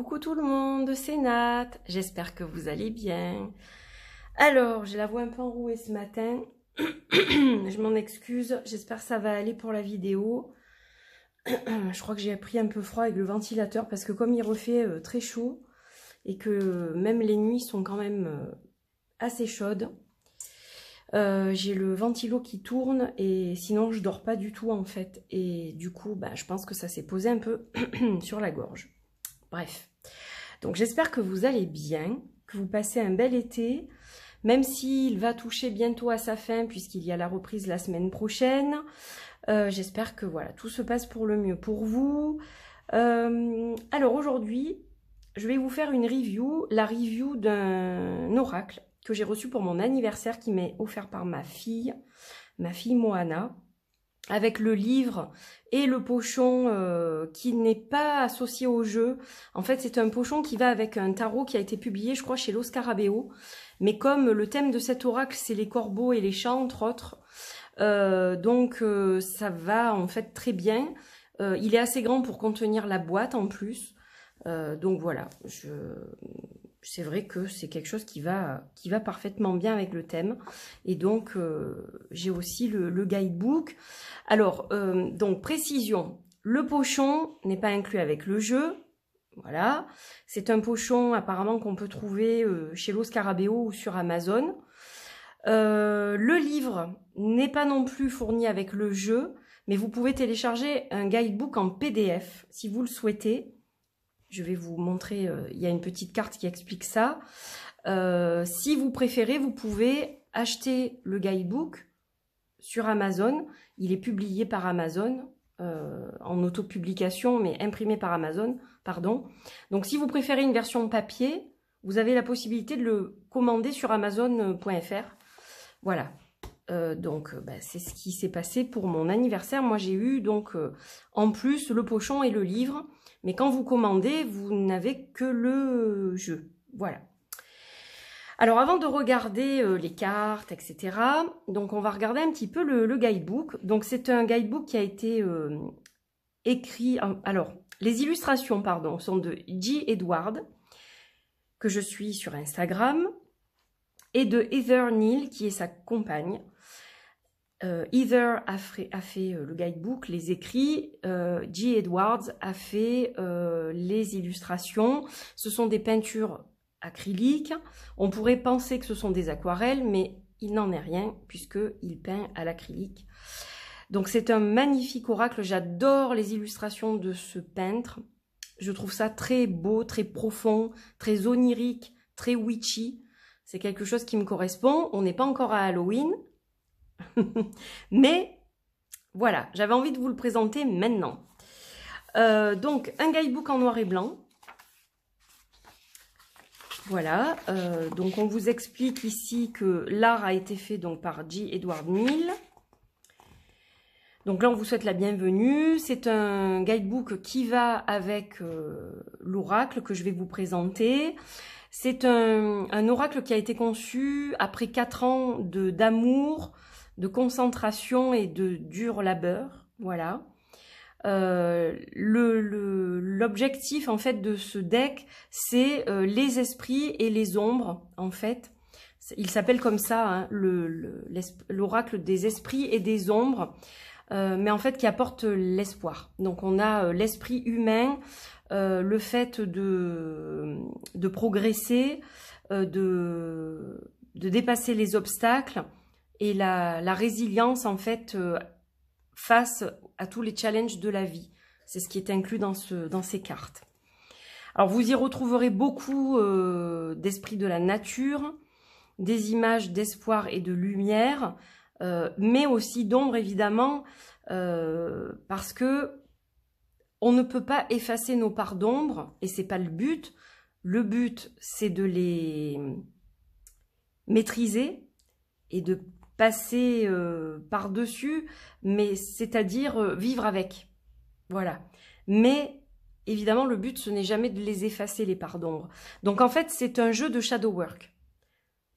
Coucou tout le monde, c'est Nat, j'espère que vous allez bien. Alors, j'ai la voix un peu enrouée ce matin, je m'en excuse, j'espère que ça va aller pour la vidéo. Je crois que j'ai pris un peu froid avec le ventilateur parce que comme il refait très chaud et que même les nuits sont quand même assez chaudes, j'ai le ventilo qui tourne et sinon je dors pas du tout en fait. Et du coup, je pense que ça s'est posé un peu sur la gorge. Bref, donc j'espère que vous allez bien, que vous passez un bel été, même s'il va toucher bientôt à sa fin puisqu'il y a la reprise la semaine prochaine. J'espère que voilà, tout se passe pour le mieux pour vous. Alors aujourd'hui, je vais vous faire une review, la review d'un oracle que j'ai reçu pour mon anniversaire qui m'est offert par ma fille Moana, avec le livre et le pochon qui n'est pas associé au jeu. En fait, c'est un pochon qui va avec un tarot qui a été publié, je crois, chez Los Scarabeo. Mais comme le thème de cet oracle, c'est les corbeaux et les chats, entre autres, donc ça va en fait très bien. Il est assez grand pour contenir la boîte en plus. Donc voilà, c'est vrai que c'est quelque chose qui va parfaitement bien avec le thème. Et donc, j'ai aussi le guidebook. Alors, donc, précision, le pochon n'est pas inclus avec le jeu. Voilà, c'est un pochon apparemment qu'on peut trouver chez Los Scarabeo ou sur Amazon. Le livre n'est pas non plus fourni avec le jeu, mais vous pouvez télécharger un guidebook en PDF si vous le souhaitez. Je vais vous montrer, il y a une petite carte qui explique ça. Si vous préférez, vous pouvez acheter le guidebook sur Amazon. Il est publié par Amazon, en autopublication, mais imprimé par Amazon, pardon. Donc si vous préférez une version papier, vous avez la possibilité de le commander sur Amazon.fr. Voilà. Donc c'est ce qui s'est passé pour mon anniversaire. Moi j'ai eu donc en plus le pochon et le livre. Mais quand vous commandez, vous n'avez que le jeu. Voilà. Alors avant de regarder les cartes, etc., donc on va regarder un petit peu le guidebook. Donc c'est un guidebook qui a été écrit... Alors, les illustrations, pardon, sont de J. Edward, que je suis sur Instagram, et de Heather Neal, qui est sa compagne. Heather a fait le guidebook, les écrits, J. Edwards a fait les illustrations. Ce sont des peintures acryliques. On pourrait penser que ce sont des aquarelles, mais il n'en est rien puisqu'il peint à l'acrylique. Donc c'est un magnifique oracle. J'adore les illustrations de ce peintre. Je trouve ça très beau, très profond, très onirique, très witchy. C'est quelque chose qui me correspond. On n'est pas encore à Halloween. Mais voilà, j'avais envie de vous le présenter maintenant. Donc un guidebook en noir et blanc. Voilà, donc on vous explique ici que l'art a été fait donc par J. Edward Neal. Donc là on vous souhaite la bienvenue. C'est un guidebook qui va avec l'oracle que je vais vous présenter. C'est un oracle qui a été conçu après 4 ans d'amour, de concentration et de dur labeur, voilà. L'objectif en fait de ce deck, c'est les esprits et les ombres en fait. Il s'appelle comme ça, hein, l'oracle des esprits et des ombres, mais en fait qui apporte l'espoir. Donc on a l'esprit humain, le fait de progresser, de dépasser les obstacles, et la résilience, en fait, face à tous les challenges de la vie. C'est ce qui est inclus dans ces cartes. Alors, vous y retrouverez beaucoup d'esprit de la nature, des images d'espoir et de lumière, mais aussi d'ombre, évidemment, parce que on ne peut pas effacer nos parts d'ombre, et c'est pas le but. Le but, c'est de les maîtriser et de passer par-dessus, mais c'est-à-dire vivre avec. Voilà. Mais évidemment, le but, ce n'est jamais de les effacer, les parts d'ombre. Donc en fait, c'est un jeu de shadow work.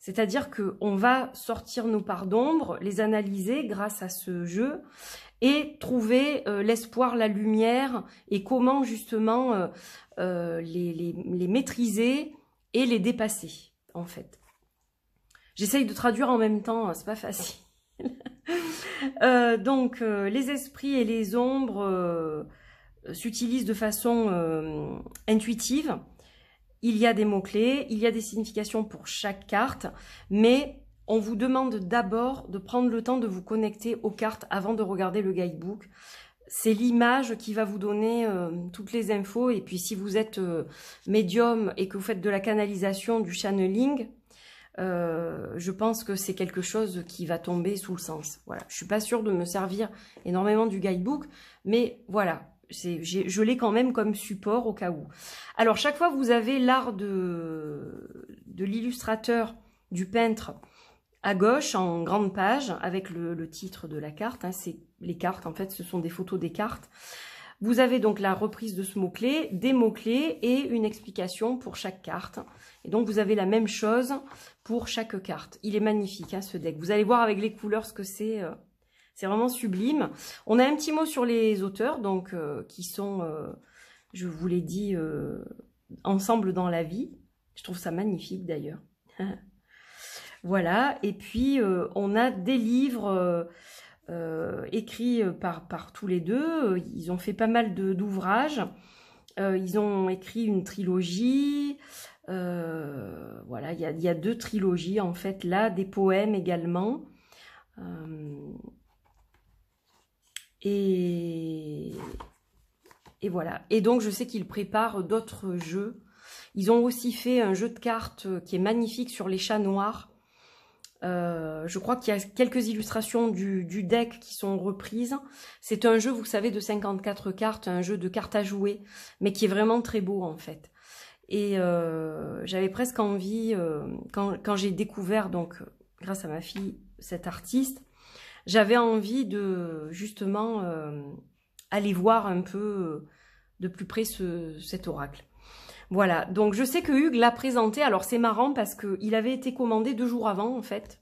C'est-à-dire qu'on va sortir nos parts d'ombre, les analyser grâce à ce jeu et trouver l'espoir, la lumière et comment justement les maîtriser et les dépasser, en fait. J'essaye de traduire en même temps, c'est pas facile. Donc, les esprits et les ombres s'utilisent de façon intuitive. Il y a des mots-clés, il y a des significations pour chaque carte, mais on vous demande d'abord de prendre le temps de vous connecter aux cartes avant de regarder le guidebook. C'est l'image qui va vous donner toutes les infos. Et puis, si vous êtes médium et que vous faites de la canalisation, du channeling, je pense que c'est quelque chose qui va tomber sous le sens. Voilà. Je suis pas sûre de me servir énormément du guidebook, mais voilà. Je l'ai quand même comme support au cas où. Alors, chaque fois, vous avez l'art de l'illustrateur, du peintre, à gauche, en grande page, avec le titre de la carte. Hein, c'est les cartes, en fait, ce sont des photos des cartes. Vous avez donc la reprise de ce mot-clé, des mots-clés et une explication pour chaque carte. Et donc, vous avez la même chose pour chaque carte. Il est magnifique, hein, ce deck. Vous allez voir avec les couleurs ce que c'est... C'est vraiment sublime. On a un petit mot sur les auteurs, donc qui sont, je vous l'ai dit, ensemble dans la vie. Je trouve ça magnifique d'ailleurs. Voilà. Et puis, on a des livres écrits par tous les deux. Ils ont fait pas mal d'ouvrages. Ils ont écrit une trilogie. Voilà, il y a 2 trilogies en fait là, des poèmes également. Et voilà. Et donc, je sais qu'ils préparent d'autres jeux. Ils ont aussi fait un jeu de cartes qui est magnifique sur les chats noirs. Je crois qu'il y a quelques illustrations du deck qui sont reprises. C'est un jeu, vous savez, de 54 cartes, un jeu de cartes à jouer, mais qui est vraiment très beau, en fait. Et j'avais presque envie, quand j'ai découvert, donc, grâce à ma fille, cet artiste, j'avais envie de, justement, aller voir un peu de plus près cet oracle. Voilà, donc je sais que Hugues l'a présenté. Alors c'est marrant parce qu'il avait été commandé 2 jours avant, en fait.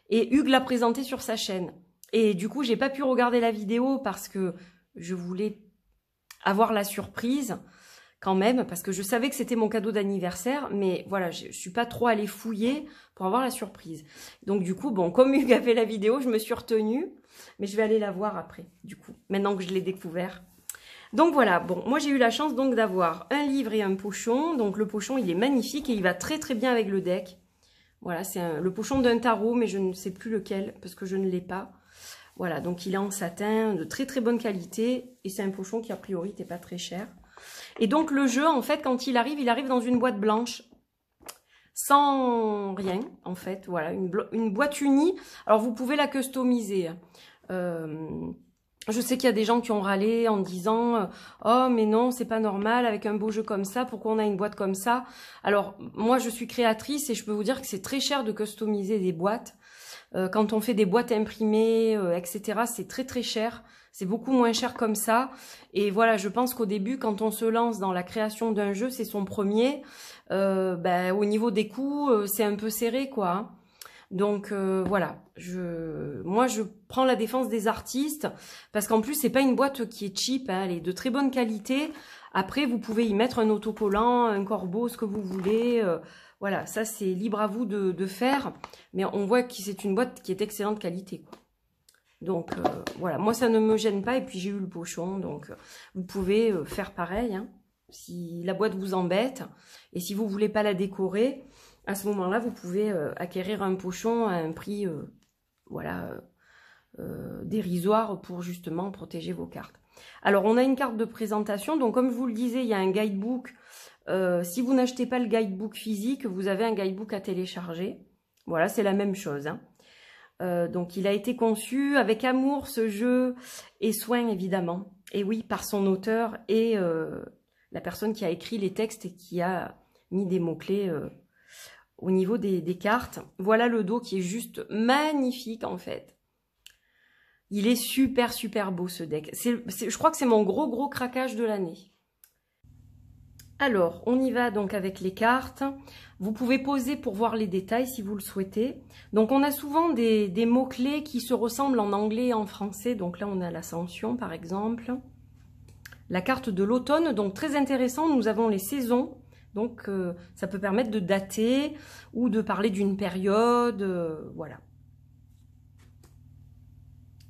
Et Hugues l'a présenté sur sa chaîne. Et du coup, j'ai pas pu regarder la vidéo parce que je voulais avoir la surprise quand même, parce que je savais que c'était mon cadeau d'anniversaire, mais voilà, je suis pas trop allée fouiller pour avoir la surprise. Donc du coup, bon, comme Hugues a fait la vidéo, je me suis retenue, mais je vais aller la voir après, du coup, maintenant que je l'ai découvert. Donc voilà, bon, moi j'ai eu la chance donc d'avoir un livre et un pochon. Donc le pochon, il est magnifique et il va très très bien avec le deck. Voilà, c'est le pochon d'un tarot, mais je ne sais plus lequel, parce que je ne l'ai pas. Voilà, donc il est en satin, de très très bonne qualité, et c'est un pochon qui a priori n'était pas très cher. Et donc le jeu, en fait, quand il arrive dans une boîte blanche, sans rien, en fait, voilà, une boîte unie. Alors vous pouvez la customiser. Je sais qu'il y a des gens qui ont râlé en disant « Oh, mais non, c'est pas normal, avec un beau jeu comme ça, pourquoi on a une boîte comme ça ?» Alors, moi, je suis créatrice et je peux vous dire que c'est très cher de customiser des boîtes. Quand on fait des boîtes imprimées, etc., c'est très très cher. C'est beaucoup moins cher comme ça. Et voilà, je pense qu'au début, quand on se lance dans la création d'un jeu, c'est son premier. Au niveau des coûts, c'est un peu serré, quoi. Hein. Donc voilà, moi je prends la défense des artistes parce qu'en plus c'est pas une boîte qui est cheap, hein, elle est de très bonne qualité. Après vous pouvez y mettre un autocollant, un corbeau, ce que vous voulez. Voilà, ça c'est libre à vous de faire, mais on voit que c'est une boîte qui est d'excellente qualité, quoi. Donc voilà, moi ça ne me gêne pas et puis j'ai eu le pochon, donc vous pouvez faire pareil, hein, si la boîte vous embête et si vous voulez pas la décorer. À ce moment-là, vous pouvez acquérir un pochon à un prix dérisoire pour justement protéger vos cartes. Alors, on a une carte de présentation. Donc, comme je vous le disais, il y a un guidebook. Si vous n'achetez pas le guidebook physique, vous avez un guidebook à télécharger. Voilà, c'est la même chose. Hein. Donc, il a été conçu avec amour, ce jeu, et soin, évidemment. Et oui, par son auteur et la personne qui a écrit les textes et qui a mis des mots-clés au niveau des cartes. Voilà le dos qui est juste magnifique en fait. Il est super super beau ce deck. Je crois que c'est mon gros craquage de l'année. Alors, on y va donc avec les cartes. Vous pouvez poser pour voir les détails si vous le souhaitez. Donc, on a souvent des mots-clés qui se ressemblent en anglais et en français. Donc là, on a l'ascension, par exemple. La carte de l'automne, donc très intéressant. Nous avons les saisons. Donc, ça peut permettre de dater ou de parler d'une période. Voilà.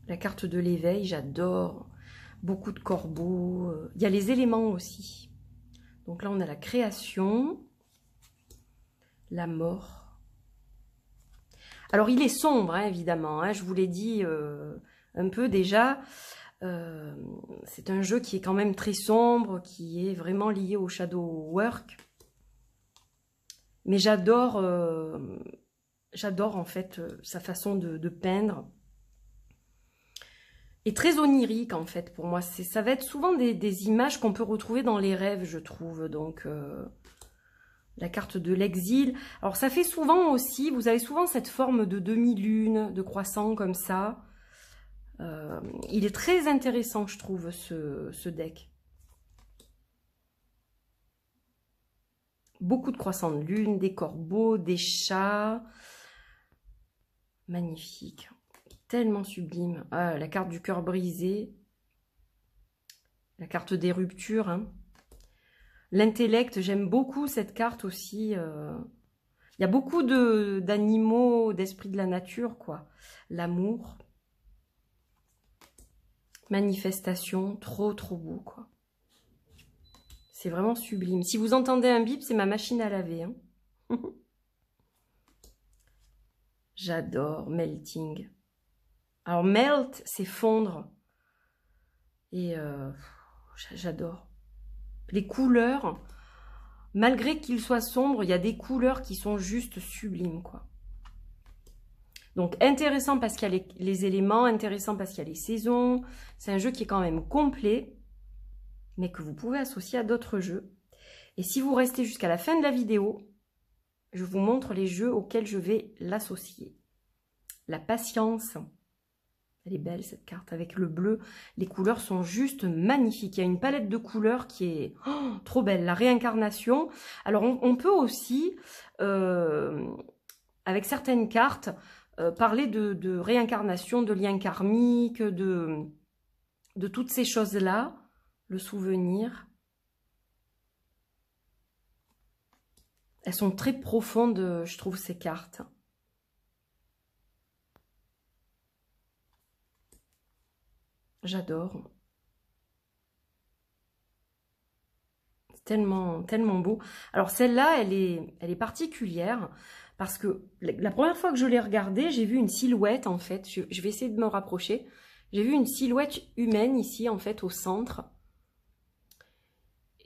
La carte de l'éveil, j'adore. Beaucoup de corbeaux. Il y a les éléments aussi. Donc là, on a la création, la mort. Alors, il est sombre, hein, évidemment. Hein, je vous l'ai dit un peu déjà. C'est un jeu qui est quand même très sombre, qui est vraiment lié au shadow work. Mais j'adore en fait sa façon de peindre. Et très onirique en fait pour moi. Ça va être souvent des images qu'on peut retrouver dans les rêves, je trouve. Donc la carte de l'exil. Alors ça fait souvent aussi, vous avez souvent cette forme de demi-lune, de croissant comme ça. Il est très intéressant, je trouve, ce deck. Beaucoup de croissants de lune, des corbeaux, des chats. Magnifique. Tellement sublime. Ah, la carte du cœur brisé. La carte des ruptures. Hein. L'intellect, j'aime beaucoup cette carte aussi. Il y a beaucoup d'animaux, d'esprit de la nature, quoi. L'amour. Manifestation. Trop, trop beau, quoi. C'est vraiment sublime. Si vous entendez un bip, c'est ma machine à laver. Hein. J'adore melting. Alors, melt, c'est fondre. Et j'adore. Les couleurs, malgré qu'il soit sombre, il y a des couleurs qui sont juste sublimes, quoi. Donc, intéressant parce qu'il y a les éléments, intéressant parce qu'il y a les saisons. C'est un jeu qui est quand même complet, mais que vous pouvez associer à d'autres jeux. Et si vous restez jusqu'à la fin de la vidéo, je vous montre les jeux auxquels je vais l'associer. La patience. Elle est belle cette carte avec le bleu. Les couleurs sont juste magnifiques. Il y a une palette de couleurs qui est trop belle. La réincarnation. Alors on peut aussi, avec certaines cartes, parler de réincarnation, de liens karmiques, de toutes ces choses-là. Le souvenir. Elles sont très profondes, je trouve, ces cartes. J'adore. C'est tellement, tellement beau. Alors celle-là, elle est particulière parce que la première fois que je l'ai regardée, j'ai vu une silhouette en fait. Je vais essayer de me rapprocher. J'ai vu une silhouette humaine ici en fait au centre.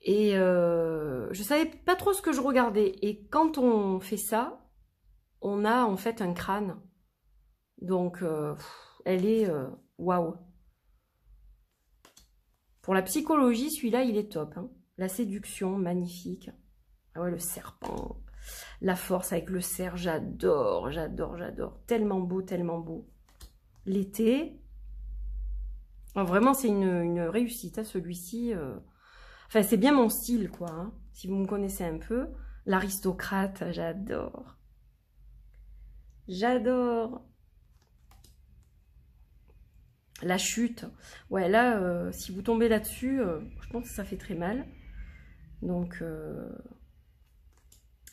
Et je savais pas trop ce que je regardais. Et quand on fait ça, on a en fait un crâne. Donc elle est waouh. Pour la psychologie, celui-là, il est top. Hein. La séduction, magnifique. Ah ouais, le serpent. La force avec le cerf, j'adore, j'adore, j'adore. Tellement beau, tellement beau. L'été. Oh, vraiment, c'est une réussite, hein, celui-ci. Enfin, c'est bien mon style, quoi. Hein, si vous me connaissez un peu. L'aristocrate, j'adore. J'adore. La chute, ouais là, si vous tombez là-dessus, je pense que ça fait très mal. Donc,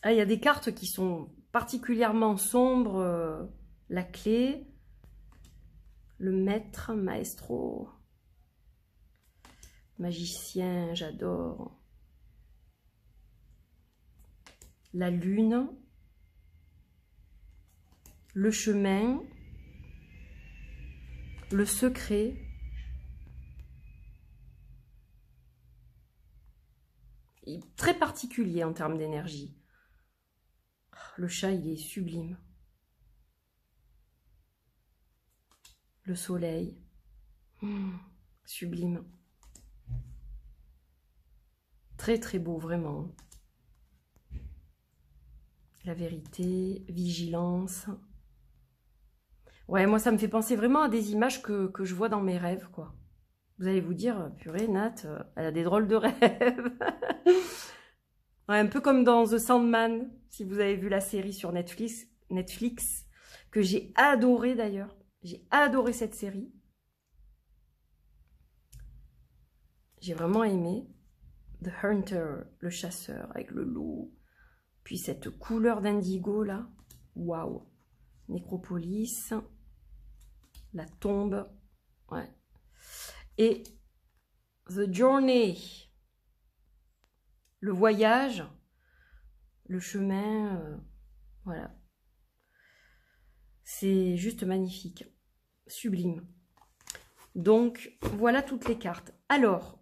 ah, il y a des cartes qui sont particulièrement sombres. La clé, le maître, maestro, magicien, j'adore. La lune, le chemin. Le secret, très particulier en termes d'énergie. Le chat, il est sublime. Le soleil, sublime. Très très beau, vraiment. La vérité, vigilance. Ouais, moi, ça me fait penser vraiment à des images que je vois dans mes rêves, quoi. Vous allez vous dire, purée, Nat, elle a des drôles de rêves. Ouais, un peu comme dans The Sandman, si vous avez vu la série sur Netflix, que j'ai adoré d'ailleurs. J'ai adoré cette série. J'ai vraiment aimé. The Hunter, le chasseur avec le loup. Puis cette couleur d'indigo là. Waouh. Nécropolis. La tombe. Ouais. Et The Journey. Le voyage. Le chemin. Voilà. C'est juste magnifique. Sublime. Donc, voilà toutes les cartes. Alors,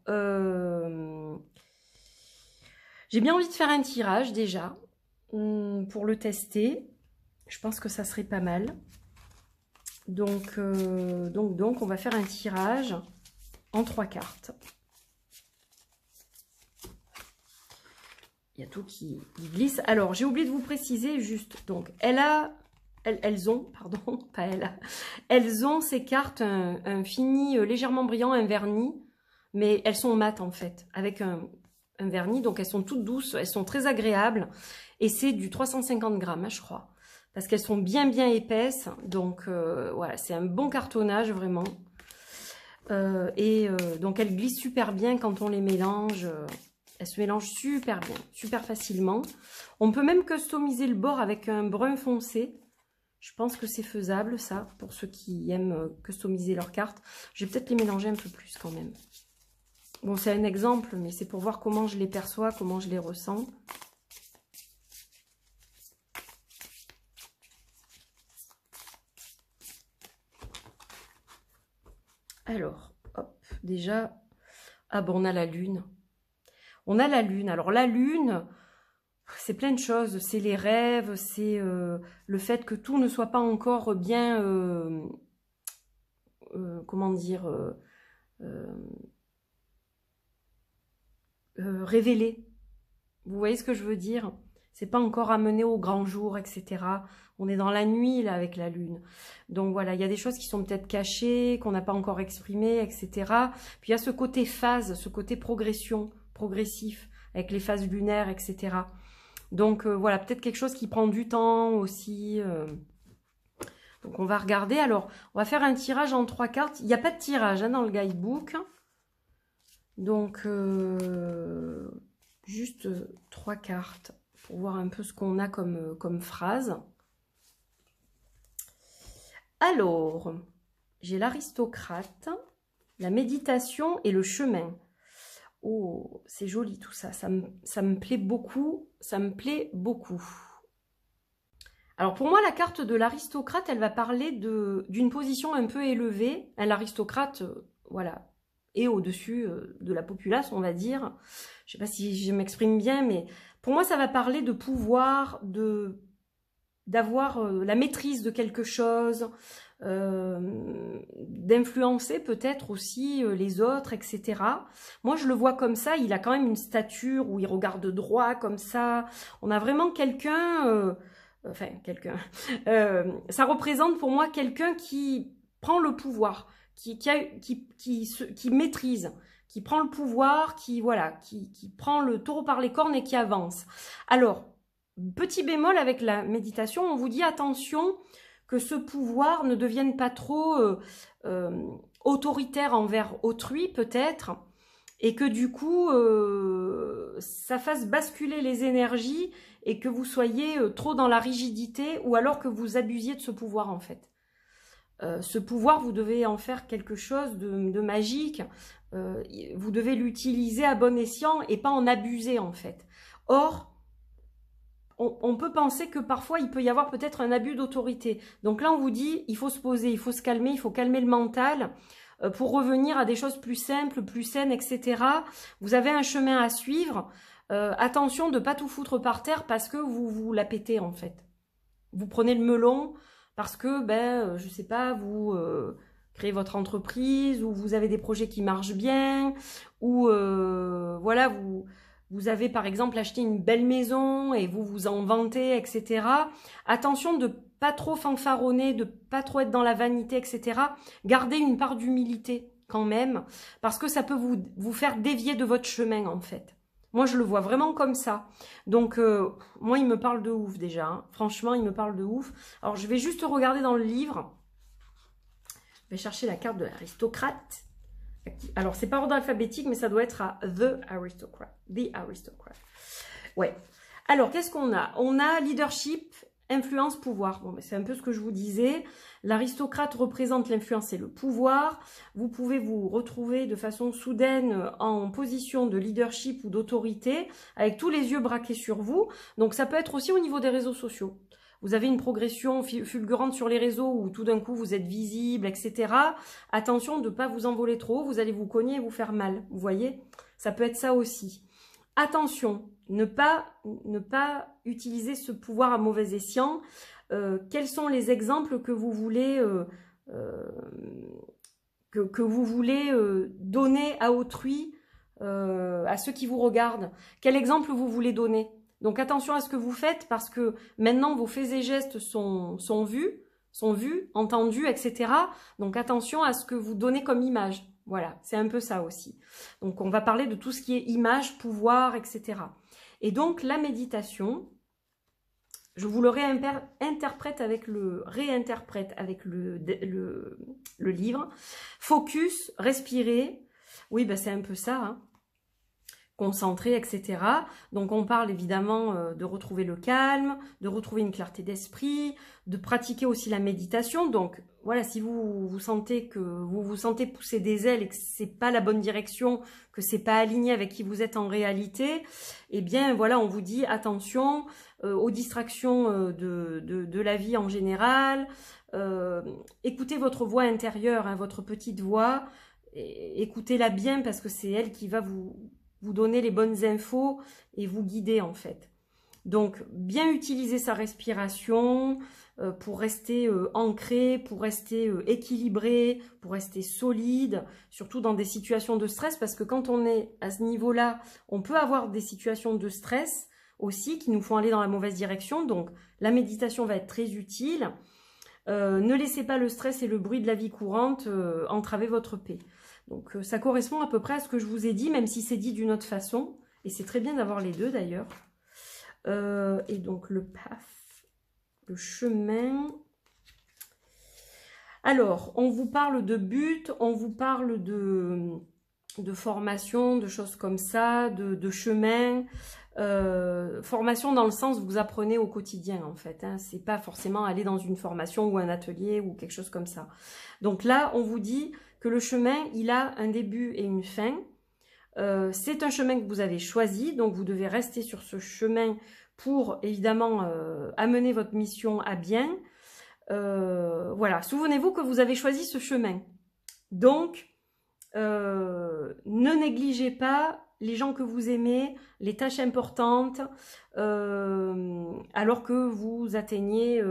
j'ai bien envie de faire un tirage déjà pour le tester. Je pense que ça serait pas mal. Donc, on va faire un tirage en 3 cartes. Il y a tout qui glisse. Alors, j'ai oublié de vous préciser juste. Donc, elles ont, pardon, pas elle, elles ont ces cartes, un fini légèrement brillant, un vernis, mais elles sont mates en fait, avec un vernis, donc elles sont toutes douces, elles sont très agréables, et c'est du 350 grammes, hein, je crois, parce qu'elles sont bien épaisses, donc voilà, c'est un bon cartonnage vraiment, donc elles glissent super bien quand on les mélange, elles se mélangent super bien, super facilement. On peut même customiser le bord avec un brun foncé. Je pense que c'est faisable, ça, pour ceux qui aiment customiser leurs cartes. Je vais peut-être les mélanger un peu plus quand même. Bon, c'est un exemple, mais c'est pour voir comment je les perçois, comment je les ressens. Alors, hop, déjà... Ah bon, on a la lune. On a la lune. Alors, la lune... C'est plein de choses, c'est les rêves, c'est le fait que tout ne soit pas encore bien, comment dire, révélé. Vous voyez ce que je veux dire? C'est pas encore amené au grand jour, etc. On est dans la nuit, là, avec la lune. Donc voilà, il y a des choses qui sont peut-être cachées, qu'on n'a pas encore exprimées, etc. Puis il y a ce côté phase, ce côté progression, progressif, avec les phases lunaires, etc. Donc voilà, peut-être quelque chose qui prend du temps aussi. Donc on va regarder. Alors, on va faire un tirage en 3 cartes. Il n'y a pas de tirage hein, dans le guidebook. Donc, juste 3 cartes pour voir un peu ce qu'on a comme phrase. Alors, j'ai l'aristocrate, la méditation et le chemin. Oh, c'est joli tout ça, ça me plaît beaucoup, ça me plaît beaucoup. Alors pour moi, la carte de l'aristocrate, elle va parler d'une position un peu élevée. L'aristocrate, voilà, est au-dessus de la populace, on va dire. Je ne sais pas si je m'exprime bien, mais pour moi, ça va parler de pouvoir, d'avoir la maîtrise de quelque chose, d'influencer peut-être aussi les autres, etc. Moi, je le vois comme ça. Il a quand même une stature où il regarde droit comme ça. On a vraiment quelqu'un... ça représente pour moi quelqu'un qui prend le pouvoir, qui maîtrise, qui prend le pouvoir, qui prend le taureau par les cornes et qui avance. Alors, petit bémol avec la méditation, on vous dit attention que ce pouvoir ne devienne pas trop autoritaire envers autrui peut-être, et que du coup, ça fasse basculer les énergies et que vous soyez trop dans la rigidité ou alors que vous abusiez de ce pouvoir en fait. Ce pouvoir, vous devez en faire quelque chose de magique, vous devez l'utiliser à bon escient et pas en abuser en fait. Or, on peut penser que parfois il peut y avoir peut-être un abus d'autorité. Donc là on vous dit, il faut se poser, il faut se calmer, il faut calmer le mental pour revenir à des choses plus simples, plus saines, etc. Vous avez un chemin à suivre. Attention de ne pas tout foutre par terre parce que vous la pétez en fait. Vous prenez le melon parce que, je sais pas, vous créez votre entreprise ou vous avez des projets qui marchent bien ou voilà, vous avez par exemple acheté une belle maison et vous vous en vantez, etc. Attention de pas trop fanfaronner, de pas trop être dans la vanité, etc. Gardez une part d'humilité quand même, parce que ça peut vous faire dévier de votre chemin en fait. Moi, je le vois vraiment comme ça. Donc, moi, il me parle de ouf déjà. Hein. Franchement, il me parle de ouf. Alors, je vais juste regarder dans le livre. Je vais chercher la carte de l'aristocrate. Alors, c'est pas ordre alphabétique, mais ça doit être à The Aristocrat. The Aristocrat. Ouais. Alors, qu'est-ce qu'on a? On a leadership, influence, pouvoir. Bon, c'est un peu ce que je vous disais. L'aristocrate représente l'influence et le pouvoir. Vous pouvez vous retrouver de façon soudaine en position de leadership ou d'autorité, avec tous les yeux braqués sur vous. Donc, ça peut être aussi au niveau des réseaux sociaux. Vous avez une progression fulgurante sur les réseaux où tout d'un coup vous êtes visible, etc. Attention de ne pas vous envoler trop, vous allez vous cogner et vous faire mal. Vous voyez? Ça peut être ça aussi. Attention, ne pas utiliser ce pouvoir à mauvais escient. Quels sont les exemples que vous voulez, que vous voulez donner à autrui, à ceux qui vous regardent? Quel exemple vous voulez donner? Donc attention à ce que vous faites parce que maintenant vos faits et gestes sont vus, entendus, etc. Donc attention à ce que vous donnez comme image. Voilà, c'est un peu ça aussi. Donc on va parler de tout ce qui est image, pouvoir, etc. Et donc la méditation, je vous le réinterprète avec le livre. Focus, respirer. Oui, ben c'est un peu ça. Hein. Concentré, etc. Donc on parle évidemment de retrouver le calme, de retrouver une clarté d'esprit, de pratiquer aussi la méditation. Donc voilà, si vous sentez que vous vous sentez pousser des ailes et que c'est pas la bonne direction, que c'est pas aligné avec qui vous êtes en réalité, eh bien voilà, on vous dit attention aux distractions de la vie en général. Écoutez votre voix intérieure, hein, votre petite voix, écoutez-la bien parce que c'est elle qui va vous donner les bonnes infos et vous guider en fait. Donc, bien utiliser sa respiration pour rester ancré, pour rester équilibré, pour rester solide, surtout dans des situations de stress, parce que quand on est à ce niveau-là, on peut avoir des situations de stress aussi qui nous font aller dans la mauvaise direction. Donc, la méditation va être très utile. Ne laissez pas le stress et le bruit de la vie courante entraver votre paix. Donc ça correspond à peu près à ce que je vous ai dit, même si c'est dit d'une autre façon. Et c'est très bien d'avoir les deux d'ailleurs. Et donc le path, le chemin. Alors, on vous parle de but, on vous parle de formation, de choses comme ça, de chemin. Formation dans le sens où vous apprenez au quotidien en fait. Hein. C'est pas forcément aller dans une formation ou un atelier ou quelque chose comme ça. Donc là, on vous dit que le chemin, il a un début et une fin. C'est un chemin que vous avez choisi, donc vous devez rester sur ce chemin pour évidemment amener votre mission à bien. Voilà, souvenez-vous que vous avez choisi ce chemin. Donc, ne négligez pas les gens que vous aimez, les tâches importantes, alors que vous atteignez,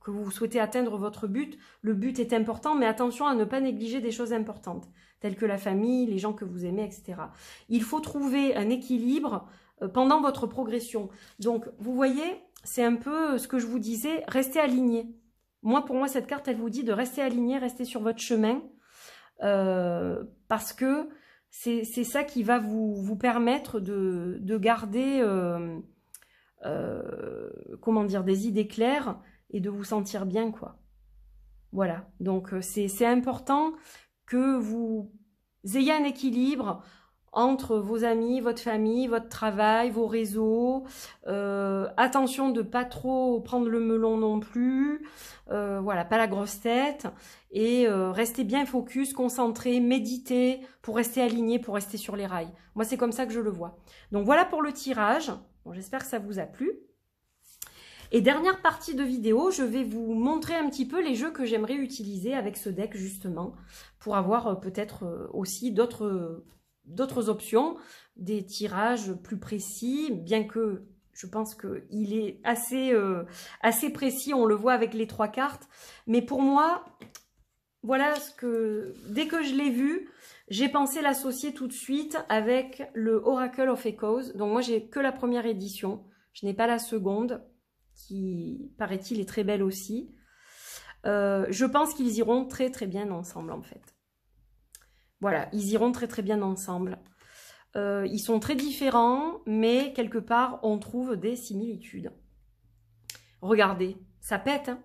que vous souhaitez atteindre votre but. Le but est important, mais attention à ne pas négliger des choses importantes, telles que la famille, les gens que vous aimez, etc. Il faut trouver un équilibre pendant votre progression. Donc, vous voyez, c'est un peu ce que je vous disais, restez aligné. Moi, pour moi, cette carte, elle vous dit de rester aligné, rester sur votre chemin, parce que c'est ça qui va vous permettre de garder, comment dire, des idées claires et de vous sentir bien, quoi. Voilà, donc c'est important que vous ayez un équilibre entre vos amis, votre famille, votre travail, vos réseaux. Attention de pas trop prendre le melon non plus. Voilà, pas la grosse tête. Et restez bien focus, concentré, méditez pour rester aligné, pour rester sur les rails. Moi, c'est comme ça que je le vois. Donc voilà pour le tirage. Bon, j'espère que ça vous a plu. Et dernière partie de vidéo, je vais vous montrer un petit peu les jeux que j'aimerais utiliser avec ce deck justement pour avoir peut-être aussi d'autres options, des tirages plus précis, bien que je pense qu'il est assez précis, on le voit avec les 3 cartes. Mais pour moi, voilà ce que, dès que je l'ai vu, j'ai pensé l'associer tout de suite avec le Oracle of Echoes. Donc moi, j'ai que la première édition, je n'ai pas la seconde, qui, paraît-il, est très belle aussi. Je pense qu'ils iront très très bien ensemble, en fait. Voilà, ils iront très très bien ensemble. Ils sont très différents, mais quelque part, on trouve des similitudes. Regardez, ça pète. Hein.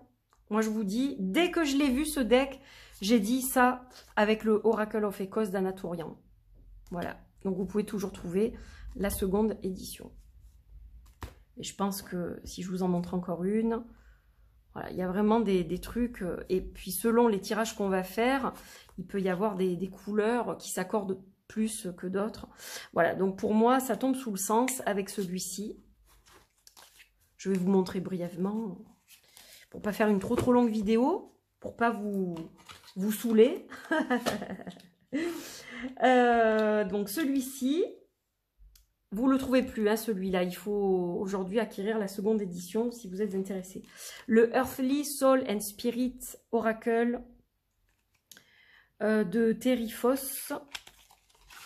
Moi, je vous dis, dès que je l'ai vu, ce deck, j'ai dit ça avec le Oracle of Ecos d'Anaturian. Voilà. Donc, vous pouvez toujours trouver la seconde édition. Et je pense que si je vous en montre encore une, voilà, il y a vraiment des trucs. Et puis, selon les tirages qu'on va faire, il peut y avoir des couleurs qui s'accordent plus que d'autres. Voilà, donc pour moi, ça tombe sous le sens avec celui-ci. Je vais vous montrer brièvement, pour pas faire une trop longue vidéo, pour pas vous saouler. Donc celui-ci, vous le trouvez plus, hein, celui-là. Il faut aujourd'hui acquérir la seconde édition si vous êtes intéressé. Le Earthly Soul and Spirit Oracle de Terrifos.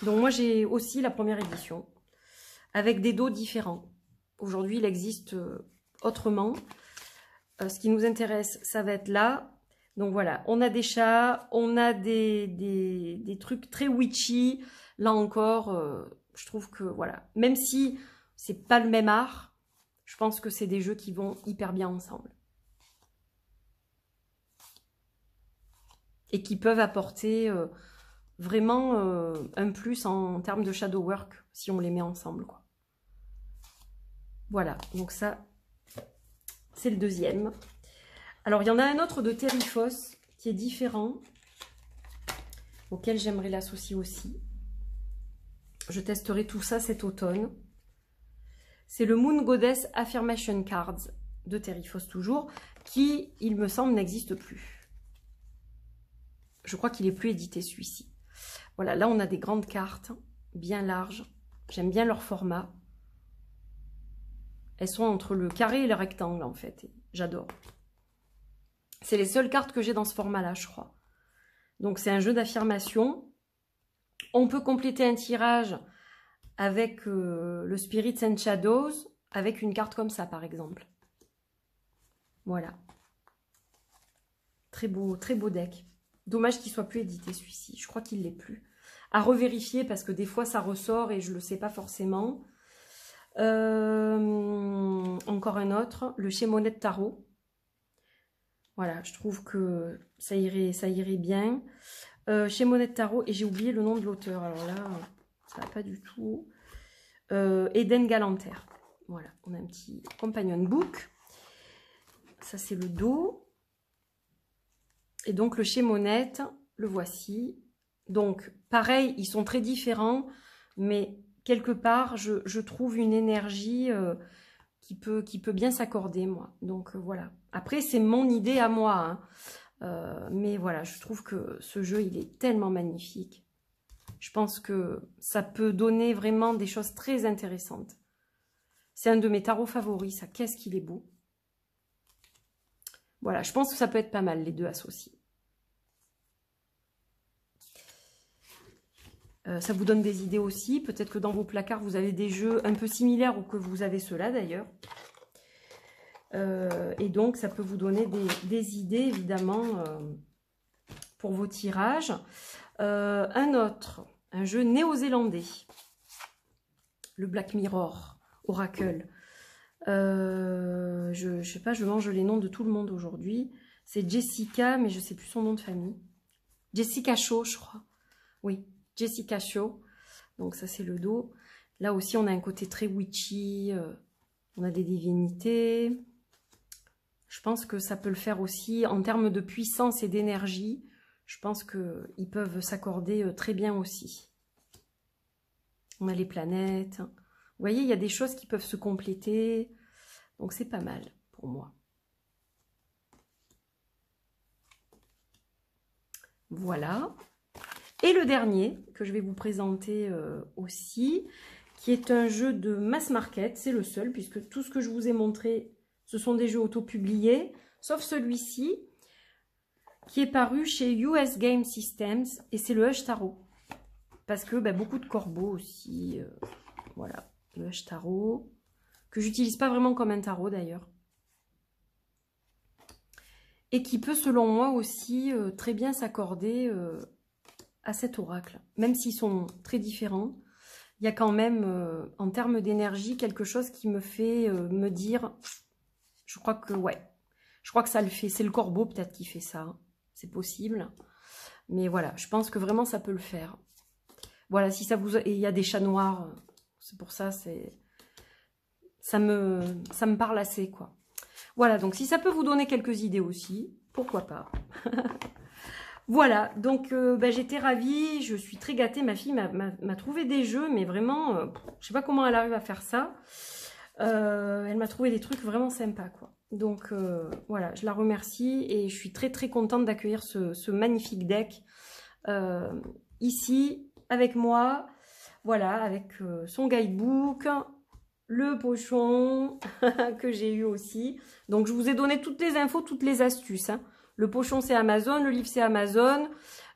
Donc moi j'ai aussi la première édition avec des dos différents. Aujourd'hui il existe autrement. Ce qui nous intéresse, ça va être là. Donc voilà, on a des chats, on a des trucs très witchy. Là encore, je trouve que voilà, même si c'est pas le même art, je pense que c'est des jeux qui vont hyper bien ensemble. Et qui peuvent apporter vraiment un plus en termes de shadow work si on les met ensemble, quoi. Voilà, donc ça, c'est le deuxième. Alors, il y en a un autre de Terrifos qui est différent, auquel j'aimerais l'associer aussi. Je testerai tout ça cet automne. C'est le Moon Goddess Affirmation Cards de Terrifos toujours, qui, il me semble, n'existe plus. Je crois qu'il n'est plus édité celui-ci. Voilà, là on a des grandes cartes, bien larges. J'aime bien leur format. Elles sont entre le carré et le rectangle en fait. J'adore. C'est les seules cartes que j'ai dans ce format-là, je crois. Donc c'est un jeu d'affirmation. On peut compléter un tirage avec le Spirits and Shadows, avec une carte comme ça par exemple. Voilà. Très beau deck. Dommage qu'il soit plus édité celui-ci. Je crois qu'il ne l'est plus. À revérifier parce que des fois ça ressort et je ne le sais pas forcément. Encore un autre, le chez Monette Tarot. Voilà, je trouve que ça irait bien. Chez Monette Tarot, et j'ai oublié le nom de l'auteur. Alors là, ça va pas du tout. Eden Galanter. Voilà, on a un petit companion book. Ça c'est le dos. Et donc le chez Monette, le voici. Donc pareil, ils sont très différents, mais quelque part, je trouve une énergie qui peut bien s'accorder, moi. Donc voilà. Après, c'est mon idée à moi. Hein. Mais voilà, je trouve que ce jeu, il est tellement magnifique. Je pense que ça peut donner vraiment des choses très intéressantes. C'est un de mes tarots favoris, ça. Qu'est-ce qu'il est beau. Voilà, je pense que ça peut être pas mal, les deux associés. Ça vous donne des idées aussi. Peut-être que dans vos placards, vous avez des jeux un peu similaires ou que vous avez ceux-là d'ailleurs. Et donc, ça peut vous donner des idées, évidemment, pour vos tirages. Un autre, un jeu néo-zélandais. Le Black Mirror Oracle. Je sais pas, je mange les noms de tout le monde aujourd'hui. C'est Jessica, mais je sais plus son nom de famille. Jessica Shaw, je crois. Oui, Jessica Shaw. Donc ça, c'est le dos. Là aussi, on a un côté très witchy. On a des divinités. Je pense que ça peut le faire aussi en termes de puissance et d'énergie. Je pense qu'ils peuvent s'accorder très bien aussi. On a les planètes. Vous voyez, il y a des choses qui peuvent se compléter. Donc, c'est pas mal pour moi. Voilà. Et le dernier que je vais vous présenter aussi, qui est un jeu de mass market. C'est le seul, puisque tout ce que je vous ai montré, ce sont des jeux auto-publiés, sauf celui-ci, qui est paru chez US Game Systems, et c'est le Hush Tarot. Parce que beaucoup de corbeaux aussi. Voilà, le Hush Tarot, que j'utilise pas vraiment comme un tarot d'ailleurs. Et qui peut, selon moi aussi, très bien s'accorder à cet oracle. Même s'ils sont très différents, il y a quand même, en termes d'énergie, quelque chose qui me fait me dire, je crois que, ouais, je crois que ça le fait. C'est le corbeau peut-être qui fait ça, c'est possible. Mais voilà, je pense que vraiment ça peut le faire. Voilà, si ça vous... Et il y a des chats noirs, c'est pour ça, ça me parle assez, quoi. Voilà, donc si ça peut vous donner quelques idées aussi, pourquoi pas. Voilà, donc j'étais ravie, je suis très gâtée. Ma fille m'a trouvé des jeux, mais vraiment, je sais pas comment elle arrive à faire ça. Elle m'a trouvé des trucs vraiment sympas, quoi. Donc voilà, je la remercie et je suis très très contente d'accueillir ce magnifique deck ici avec moi. Voilà, avec son guidebook, le pochon que j'ai eu aussi. Donc je vous ai donné toutes les infos, toutes les astuces, hein. Le pochon c'est Amazon, le livre c'est Amazon.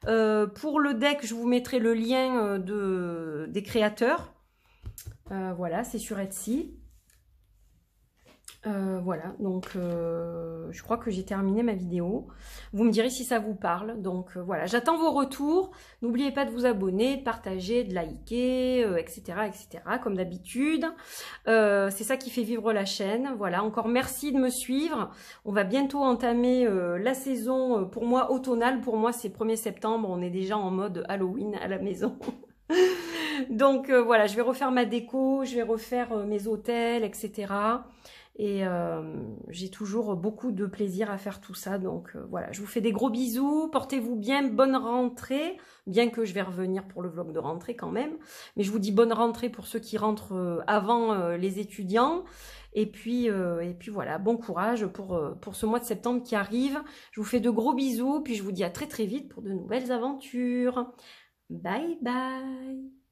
Pour le deck, je vous mettrai le lien des créateurs. Voilà, c'est sur Etsy. Voilà, donc je crois que j'ai terminé ma vidéo. Vous me direz si ça vous parle. Donc voilà, j'attends vos retours. N'oubliez pas de vous abonner, de partager, de liker, etc., etc., comme d'habitude. C'est ça qui fait vivre la chaîne. Voilà, encore merci de me suivre. On va bientôt entamer la saison, pour moi, automnale. Pour moi, c'est 1er septembre. On est déjà en mode Halloween à la maison. Donc voilà, je vais refaire ma déco, je vais refaire mes hôtels, etc. Et j'ai toujours beaucoup de plaisir à faire tout ça. Donc voilà, je vous fais des gros bisous. Portez-vous bien, bonne rentrée. Bien que je vais revenir pour le vlog de rentrée quand même. Mais je vous dis bonne rentrée pour ceux qui rentrent avant les étudiants. Et puis voilà, bon courage pour ce mois de septembre qui arrive. Je vous fais de gros bisous. Puis je vous dis à très très vite pour de nouvelles aventures. Bye bye.